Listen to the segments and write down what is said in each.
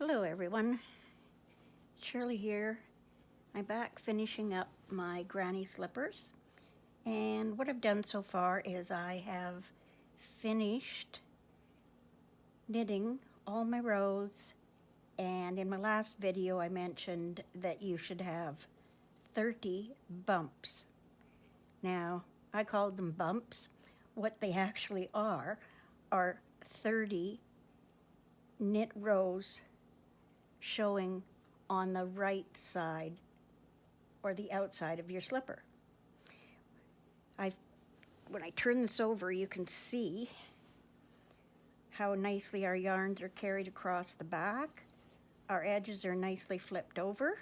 Hello everyone, Shirley here. I'm back finishing up my granny slippers, and what I've done so far is I have finished knitting all my rows, and in my last video I mentioned that you should have 30 bumps. Now, I called them bumps. What they actually are 30 knit rows showing on the right side or the outside of your slipper. When I turn this over, you can see how nicely our yarns are carried across the back. Our edges are nicely flipped over,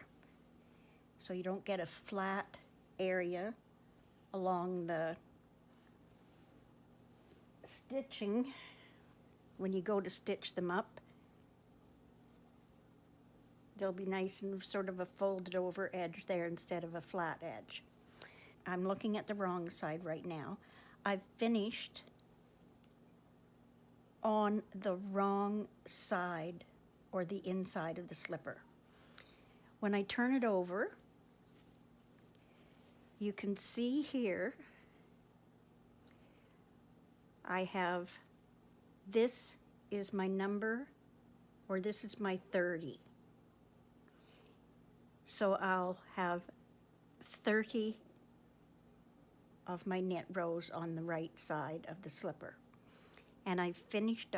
so you don't get a flat area along the stitching when you go to stitch them up. They'll be nice and sort of a folded over edge there instead of a flat edge. I'm looking at the wrong side right now. I've finished on the wrong side or the inside of the slipper. When I turn it over, you can see here I have, this is my number, or this is my 30. So I'll have 30 of my knit rows on the right side of the slipper. And I finished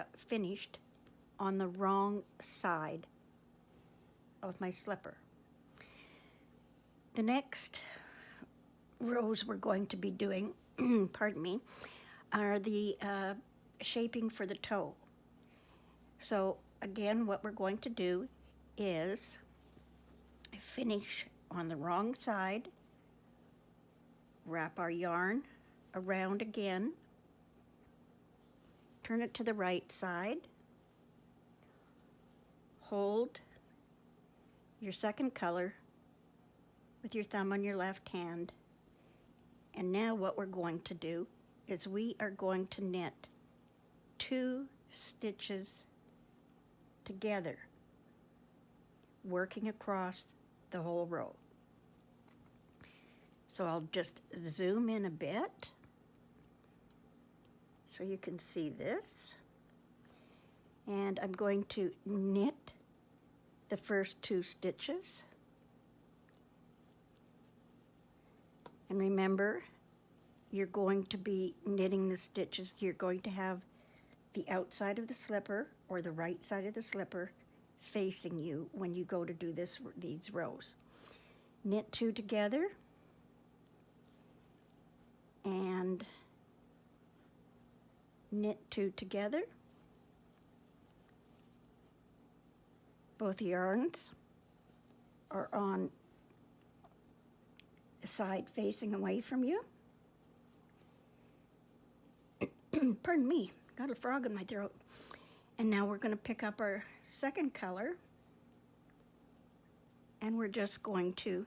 on the wrong side of my slipper. The next rows we're going to be doing, pardon me, are the shaping for the toe. So again, what we're going to do is finish on the wrong side, wrap our yarn around again, turn it to the right side, hold your second color with your thumb on your left hand, and now what we're going to do is we are going to knit 2 stitches together, working across the whole row. So I'll just zoom in a bit so you can see this. And I'm going to knit the first 2 stitches. And remember, you're going to be knitting the stitches. You're going to have the outside of the slipper or the right side of the slipper facing you when you go to do these rows. Knit 2 together and knit 2 together. Both yarns are on the side facing away from you. Pardon me, got a frog in my throat. And now we're going to pick up our second color, and we're just going to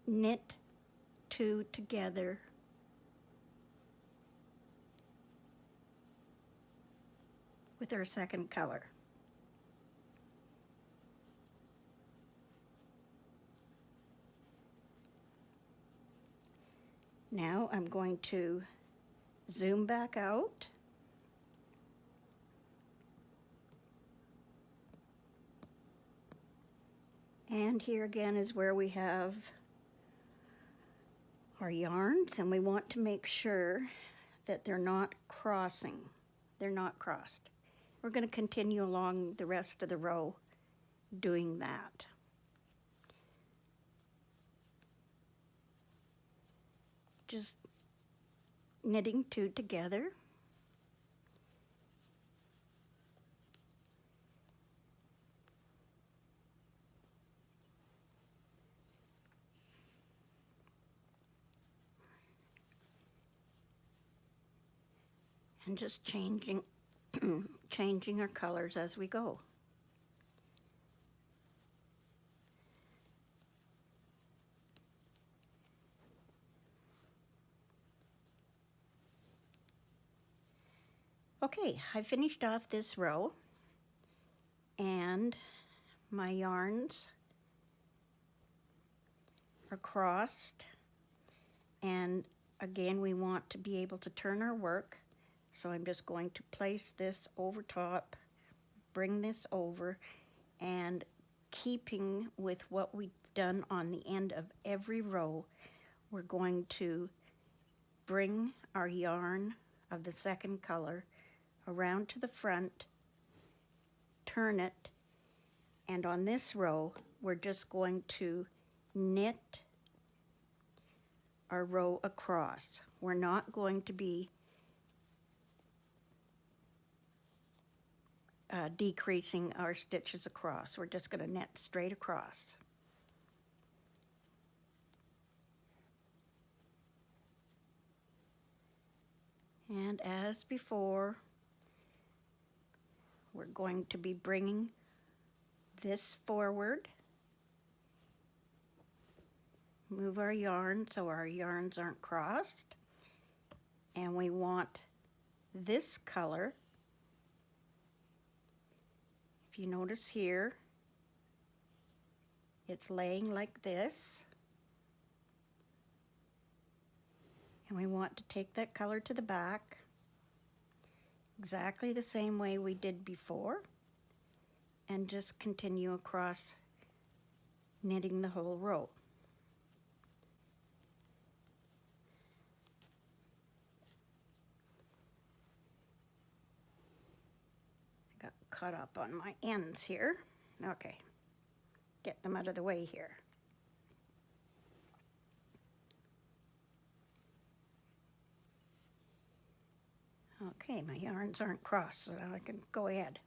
knit 2 together with our second color. Now I'm going to zoom back out. And here again is where we have our yarns, and we want to make sure that they're not crossing. They're not crossed. We're going to continue along the rest of the row doing that. Just knitting 2 together. And just changing changing our colors as we go. Okay, I finished off this row, and my yarns are crossed, and again we want to be able to turn our work, so I'm just going to place this over top, bring this over, and keeping with what we've done on the end of every row, we're going to bring our yarn of the second color around to the front, turn it, and on this row we're just going to knit our row across. We're not going to be decreasing our stitches across. We're just going to knit straight across. And as before, we're going to be bringing this forward. Move our yarn so our yarns aren't crossed. And we want this color. If you notice here, it's laying like this. And we want to take that color to the back, exactly the same way we did before, and just continue across, knitting the whole row. I got caught up on my ends here. Okay, get them out of the way here. Okay, my yarns aren't crossed, so now I can go ahead.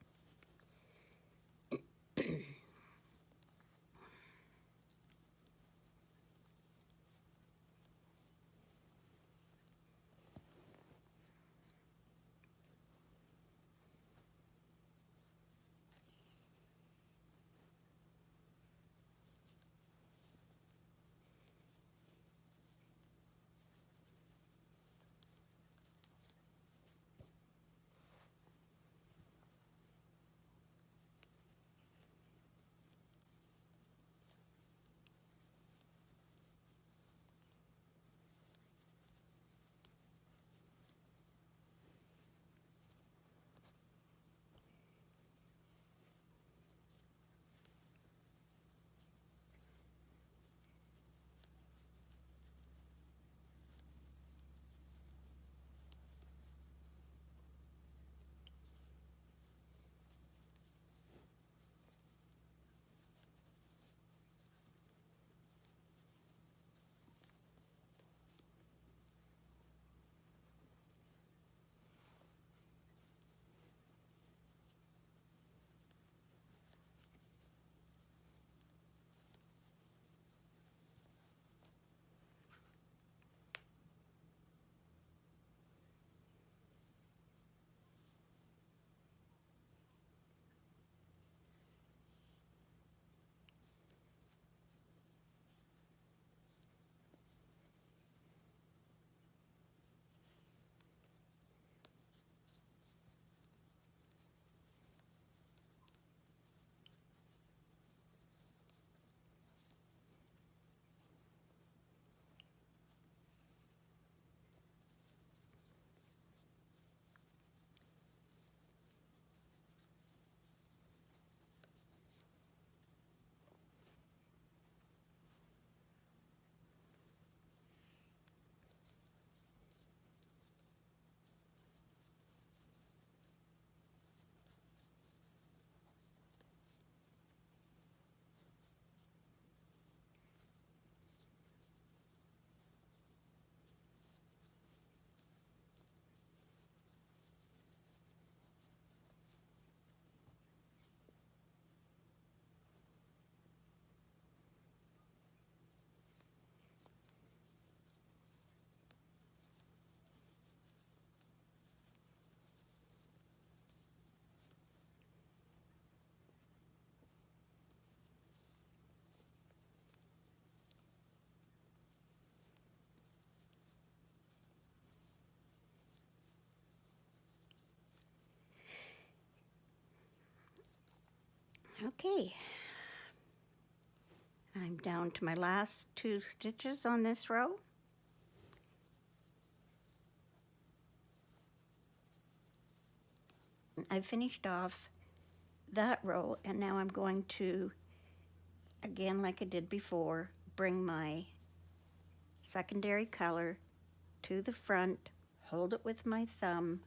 Okay, I'm down to my last 2 stitches on this row. I finished off that row, and now I'm going to, again like I did before, bring my secondary color to the front, hold it with my thumb,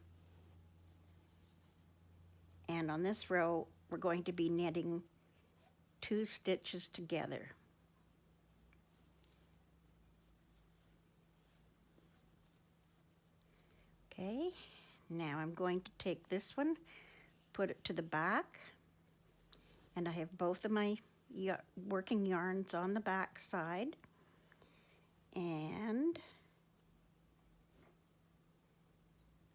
and on this row we're going to be knitting 2 stitches together. Okay, now I'm going to take this one, put it to the back, and I have both of my working yarns on the back side, and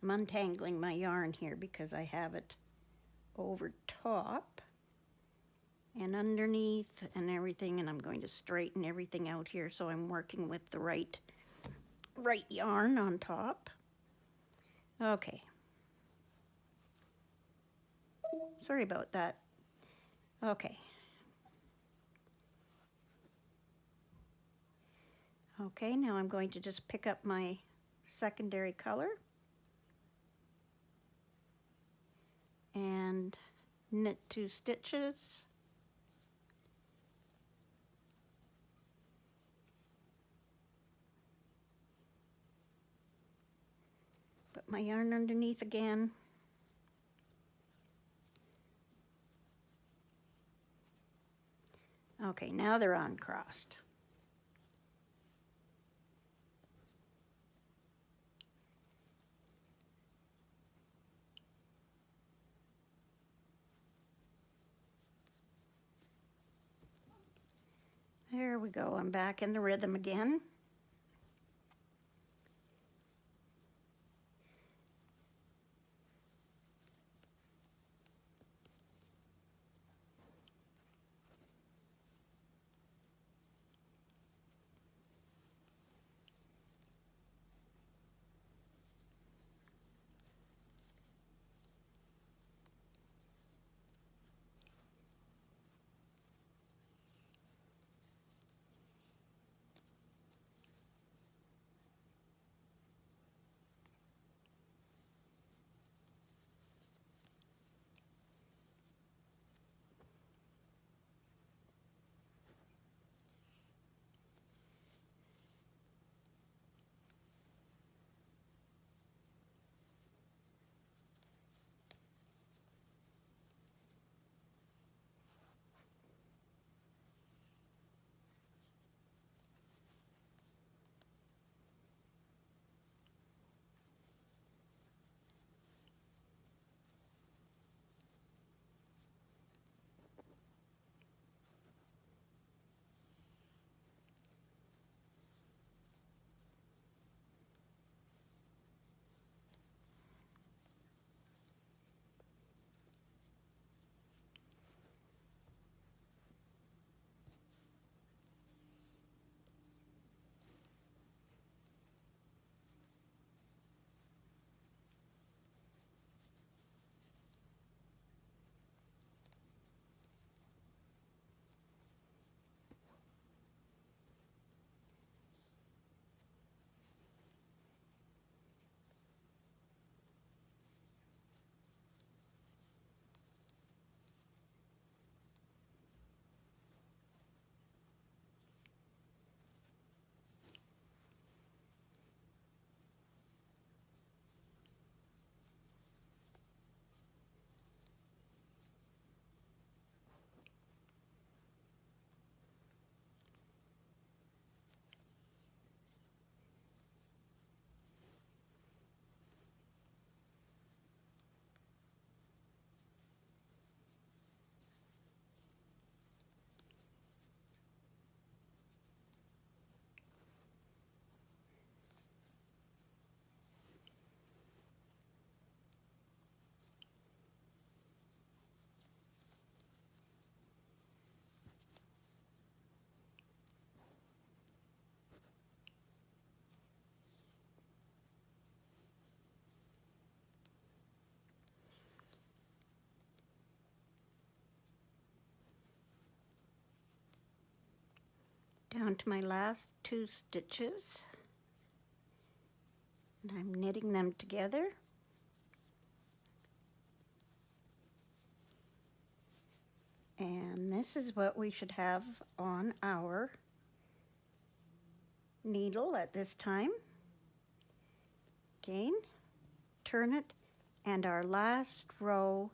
I'm untangling my yarn here because I have it over top and underneath and everything, and I'm going to straighten everything out here so I'm working with the right yarn on top. Okay. Sorry about that. Okay. Okay, now I'm going to just pick up my secondary color and knit 2 stitches. Put my yarn underneath again. Okay, now they're uncrossed. There we go, I'm back in the rhythm again. Down to my last 2 stitches, and I'm knitting them together. And this is what we should have on our needle at this time. Again, turn it, and our last row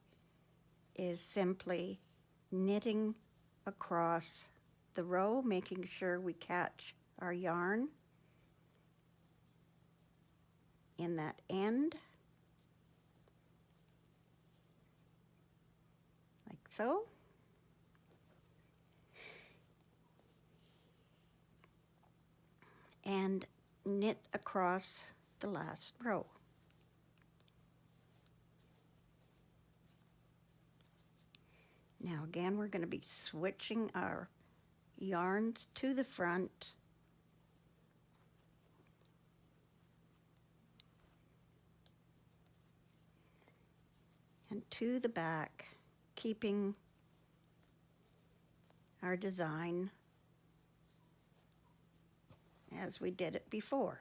is simply knitting across the row, making sure we catch our yarn in that end, like so. And knit across the last row. Now again, we're going to be switching our yarns to the front and to the back, keeping our design as we did it before.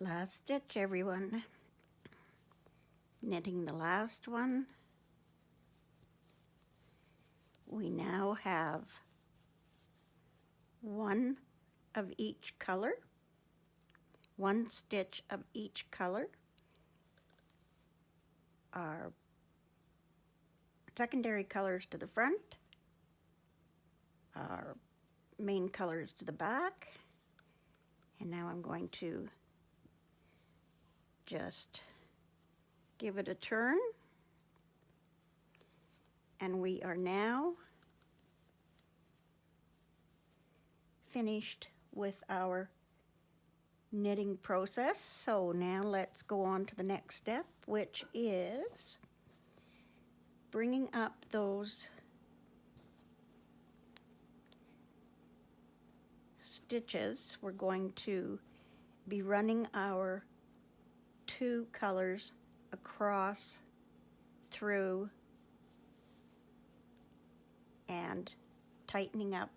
Last stitch, everyone. Knitting the last one. We now have one of each color, one stitch of each color. Our secondary colors to the front, our main colors to the back, and now I'm going to just give it a turn, and we are now finished with our knitting process. So now let's go on to the next step, which is bringing up those stitches. We're going to be running our 2 colors across through and tightening up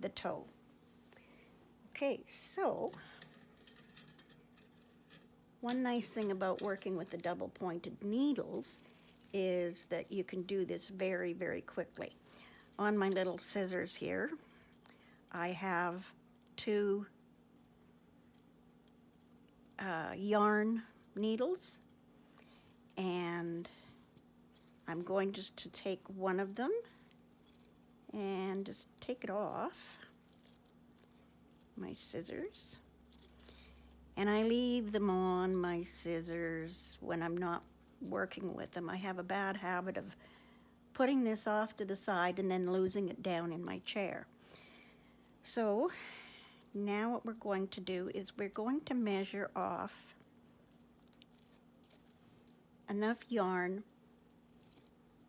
the toe. Okay, so one nice thing about working with the double pointed needles is that you can do this very, very quickly. On my little scissors here, I have two yarn needles, and I'm going just to take one of them and just take it off my scissors. And I leave them on my scissors when I'm not working with them. I have a bad habit of putting this off to the side and then losing it down in my chair. So now what we're going to do is we're going to measure off enough yarn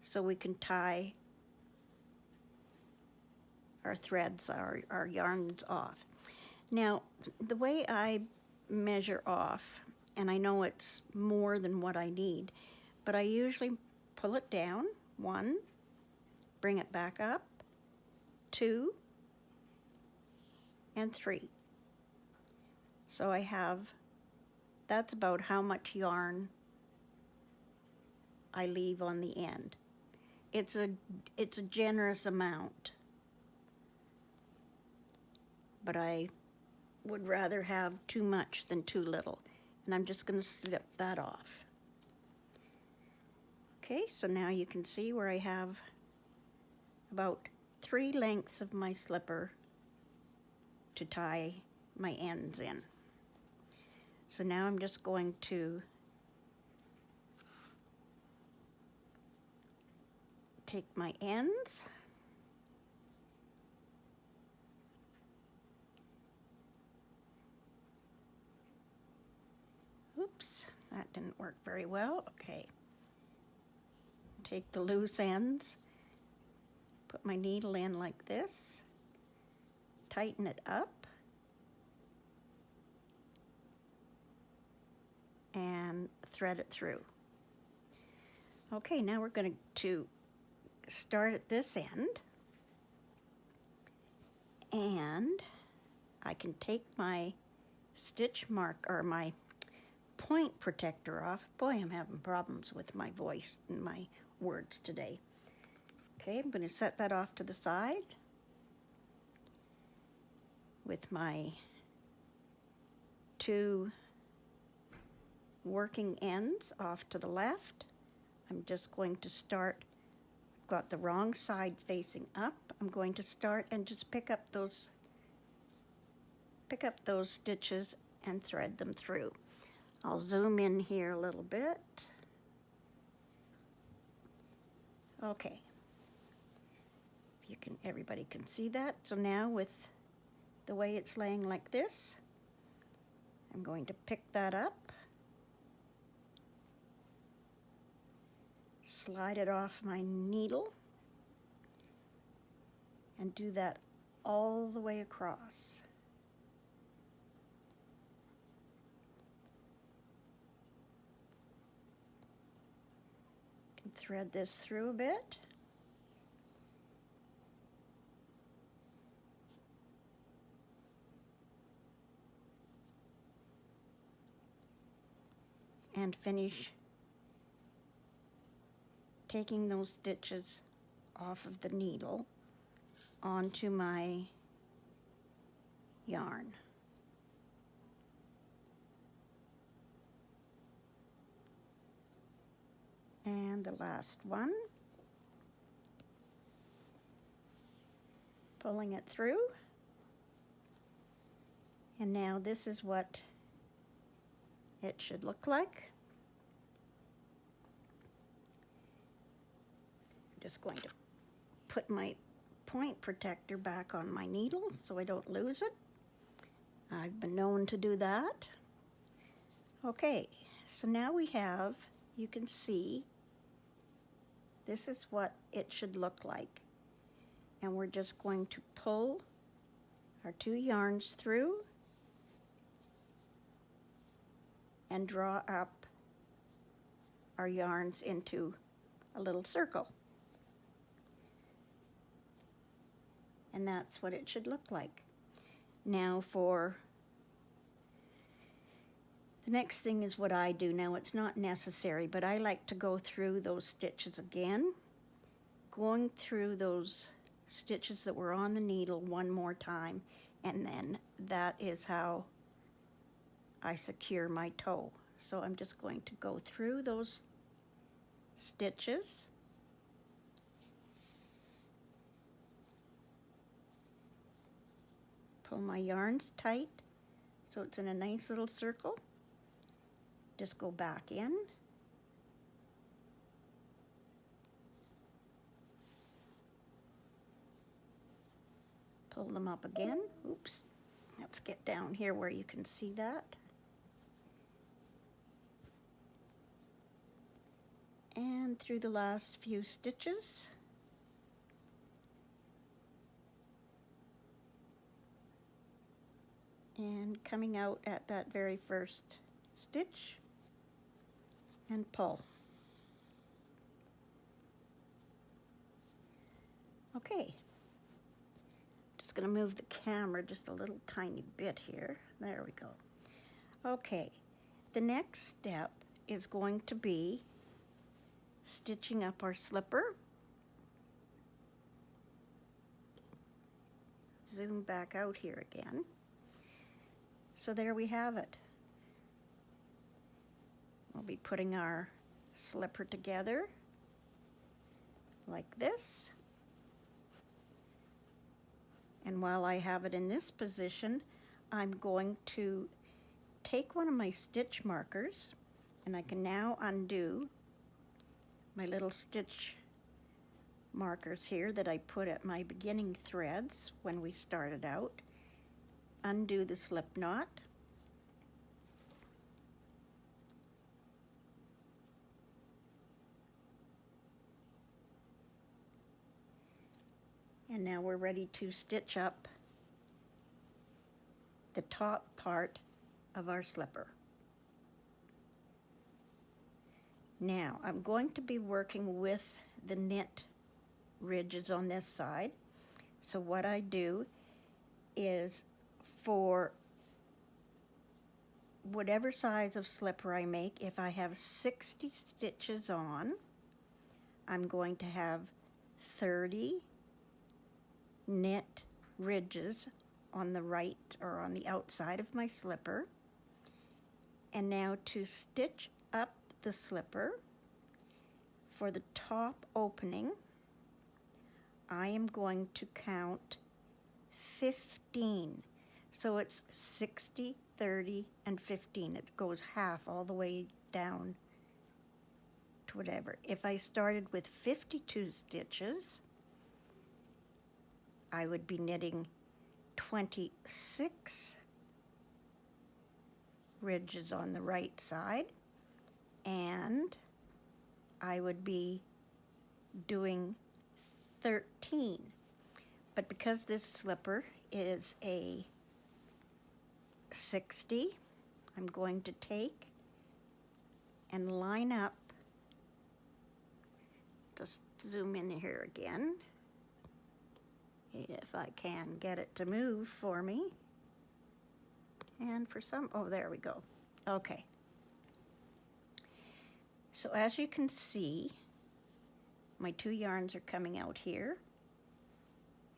so we can tie our threads, our yarns off. Now, the way I measure off, and I know it's more than what I need, but I usually pull it down, 1, bring it back up, 2, and 3. So I have, that's about how much yarn I leave on the end. It's a generous amount, but I would rather have too much than too little. And I'm just going to snip that off. Okay, so now you can see where I have about 3 lengths of my slipper to tie my ends in. So now I'm just going to take my ends oops, that didn't work very well. Okay. Take the loose ends, put my needle in like this, tighten it up, and thread it through. Okay, now we're going to start at this end, and I can take my stitch mark or my point protector off. Boy, I'm having problems with my voice and my words today. Okay, I'm going to set that off to the side with my 2 working ends off to the left. I'm just going to start, got the wrong side facing up. I'm going to start and just pick up those stitches and thread them through. I'll zoom in here a little bit. Okay. Everybody can see that. So now with the way it's laying like this, I'm going to pick that up, slide it off my needle, and do that all the way across. Thread this through a bit. And finish taking those stitches off of the needle onto my yarn. And the last one, pulling it through. And now this is what it should look like. I'm just going to put my point protector back on my needle so I don't lose it. I've been known to do that. Okay, so now we have, you can see, this is what it should look like. And we're just going to pull our 2 yarns through and draw up our yarns into a little circle. And that's what it should look like. Now for the next thing is what I do. Now it's not necessary, but I like to go through those stitches again, going through those stitches that were on the needle one more time, and then that is how I secure my toe. So I'm just going to go through those stitches. Pull my yarns tight so it's in a nice little circle. Just go back in. Pull them up again. Oops. Let's get down here where you can see that. And through the last few stitches. And coming out at that very first stitch and pull. Okay. Just going to move the camera just a little tiny bit here. There we go. Okay. The next step is going to be stitching up our slipper. Zoom back out here again. So there we have it. We'll be putting our slipper together like this. And while I have it in this position, I'm going to take one of my stitch markers, and I can now undo my little stitch markers here that I put at my beginning threads when we started out. Undo the slip knot. And now we're ready to stitch up the top part of our slipper. Now I'm going to be working with the knit ridges on this side. So what I do is, for whatever size of slipper I make, if I have 60 stitches on, I'm going to have 30 knit ridges on the right or on the outside of my slipper. And now to stitch up the slipper, for the top opening, I am going to count 15. So it's 60, 30, and 15. It goes half all the way down to whatever. If I started with 52 stitches, I would be knitting 26 ridges on the right side, and I would be doing 13. But because this slipper is a 60, I'm going to take and line up, just zoom in here again, if I can get it to move for me. And for some, oh, there we go. Okay. So as you can see, my two yarns are coming out here,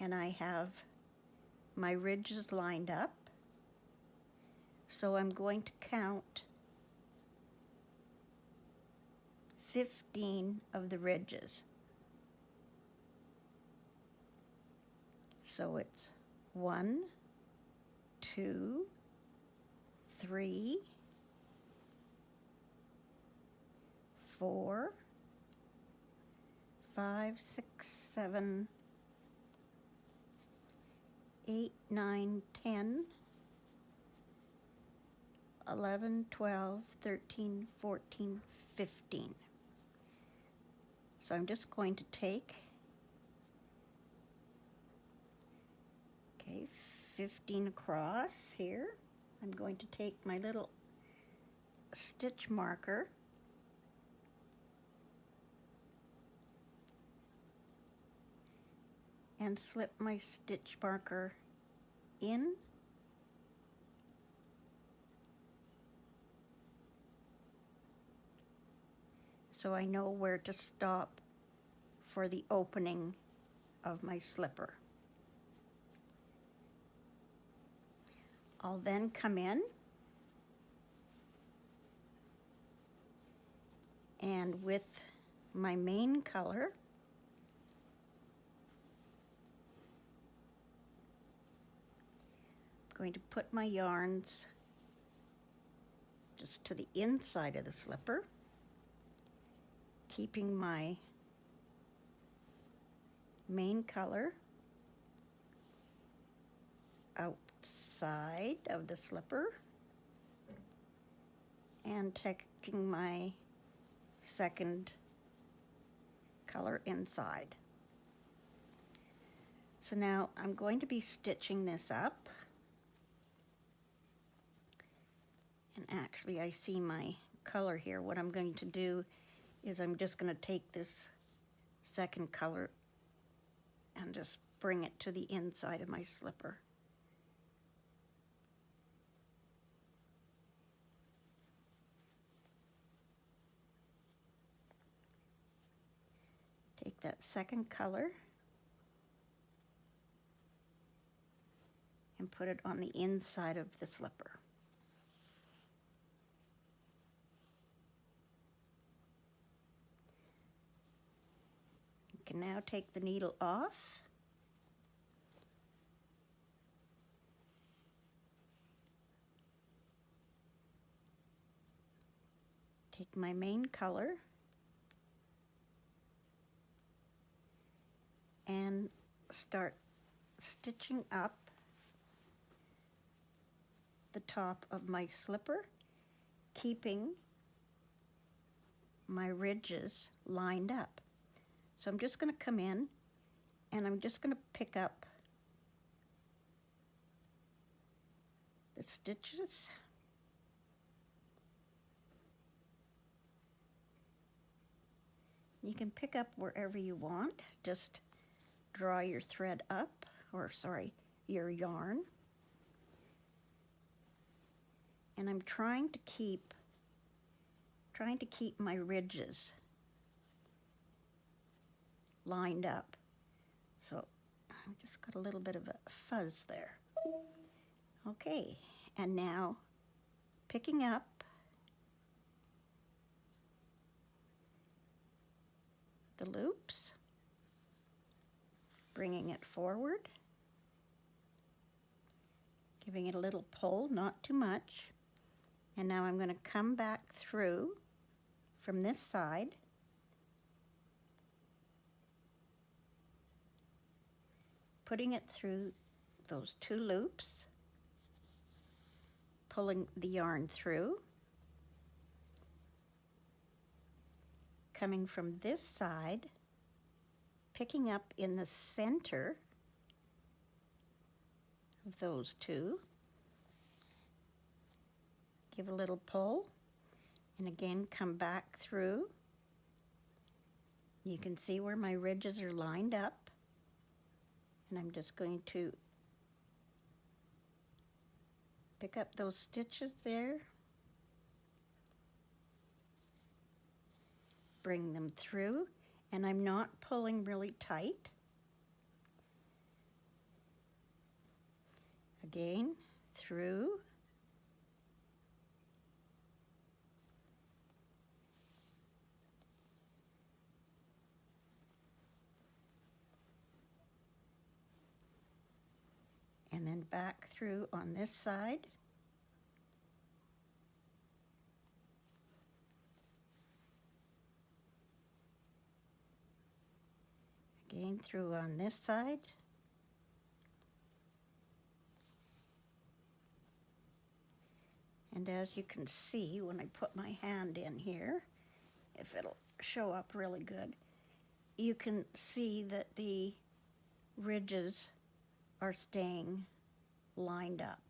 and I have my ridges lined up. So I'm going to count 15 of the ridges. So it's 1, 2, 3, 4, 5, 6, 7, 8, 9, 10, 11, 12, 13, 14, 15. So I'm just going to take 15 across here. I'm going to take my little stitch marker and slip my stitch marker in. So I know where to stop for the opening of my slipper. I'll then come in and with my main color, I'm going to put my yarns just to the inside of the slipper, keeping my main color outside of the slipper and taking my second color inside. So now I'm going to be stitching this up, and actually I see my color here. What I'm going to do is I'm just going to take this second color and just bring it to the inside of my slipper. Take that second color and put it on the inside of the slipper. You can now take the needle off. Take my main color and start stitching up the top of my slipper, keeping my ridges lined up. So I'm just going to come in and I'm just going to pick up the stitches. You can pick up wherever you want. Just draw your thread up, or sorry, your yarn. And I'm trying to keep my ridges lined up. So I just got a little bit of a fuzz there. Okay, and now picking up the loops, bringing it forward, giving it a little pull, not too much. And now I'm going to come back through from this side, putting it through those two loops, pulling the yarn through, coming from this side, picking up in the center of those two, give a little pull, and again come back through. You can see where my ridges are lined up, and I'm just going to pick up those stitches there, bring them through, and I'm not pulling really tight. Again, through, and then back through on this side. Again, through on this side. And as you can see, when I put my hand in here, if it'll show up really good, you can see that the ridges are staying lined up.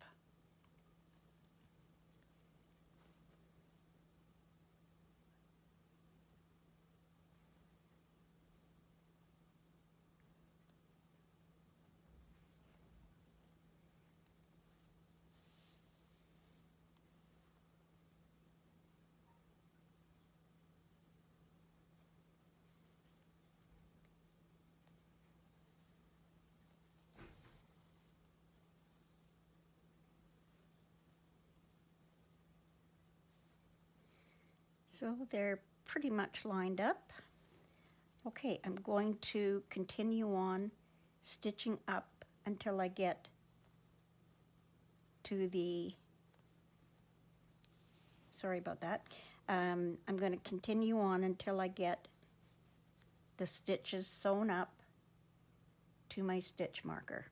So they're pretty much lined up. Okay, I'm going to continue on stitching up until I get to the, sorry about that. I'm going to continue on until I get the stitches sewn up to my stitch marker.